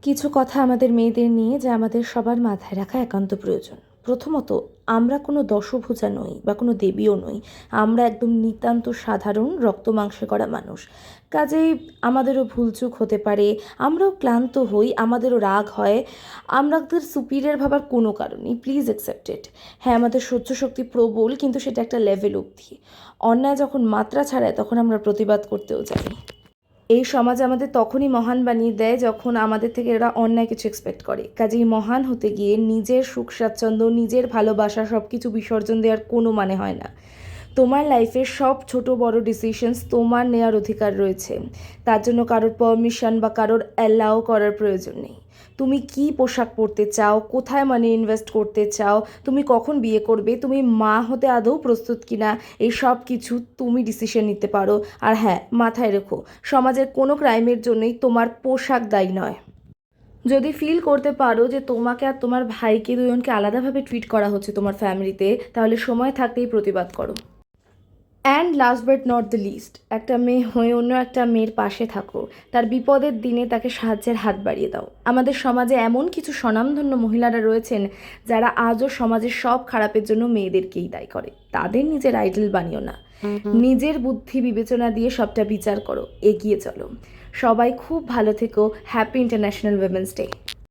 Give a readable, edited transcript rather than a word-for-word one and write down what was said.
কিছু কথা আমাদের মেয়েদের নিয়ে যা আমাদের সবার মাথায় রাখা একান্ত প্রয়োজন। প্রথমত, আমরা কোনো দশভুজা নই বা কোনো দেবীও নই। আমরা একদম নিতান্ত সাধারণ রক্ত মাংসে করা মানুষ। কাজেই আমাদেরও ভুলচুক হতে পারে, আমরাও ক্লান্ত হই, আমাদেরও রাগ হয়। আমাদের সুপিরিয়র ভাবার কোনো কারণ নেই, প্লিজ অ্যাকসেপ্ট ইট। হ্যাঁ, আমাদের সহ্য শক্তি প্রবল, কিন্তু সেটা একটা লেভেল অবধি। অন্যায় যখন মাত্রা ছাড়ায় তখন আমরা প্রতিবাদ করতেও জানি। এই সমাজ আমাদের তখনই মহান বানিয়ে দেয় যখন আমাদের থেকে এরা অন্যায় কিছু এক্সপেক্ট করে। কাজেই মহান হতে গিয়ে নিজের সুখ স্বাচ্ছন্দ্য, নিজের ভালোবাসা সব কিছু বিসর্জন দেওয়ার কোনো মানে হয় না। তোমার লাইফের সব ছোট বড় ডিসিশনস তোমার নেওয়ার অধিকার রয়েছে। তার জন্য কারোর পারমিশন বা কারোর অ্যালাউ করার প্রয়োজন নেই। তুমি কি পোশাক পরতে চাও, কোথায় মানি ইনভেস্ট করতে চাও, তুমি কখন বিয়ে করবে, তুমি মা হতে আদৌ প্রস্তুত কিনা, এই সব কিছু তুমি ডিসিশন নিতে পারো। আর হ্যাঁ, মাথায় রেখো, সমাজের কোনো ক্রাইমের জন্যই তোমার পোশাক দায়ী নয়। যদি ফিল করতে পারো যে তোমাকে আর তোমার ভাইকে দুজনকে আলাদাভাবে ট্রিট করা হচ্ছে তোমার ফ্যামিলিতে, তাহলে সময় থাকতেই প্রতিবাদ করো। And last but not the least, একটা মেয়ে হয়ে অন্য একটা মেয়ের পাশে থাকো। তার বিপদের দিনে তাকে সাহায্যের হাত বাড়িয়ে দাও। আমাদের সমাজে এমন কিছু স্বনামধন্য মহিলারা রয়েছেন যারা আজও সমাজের সব খারাপের জন্য মেয়েদেরকেই দায়ী করে। তাদের নিজের আইডল বানিও না। নিজের বুদ্ধি বিবেচনা দিয়ে সবটা বিচার করো, এগিয়ে চলো। সবাই খুব ভালো থেকো। Happy international women's day.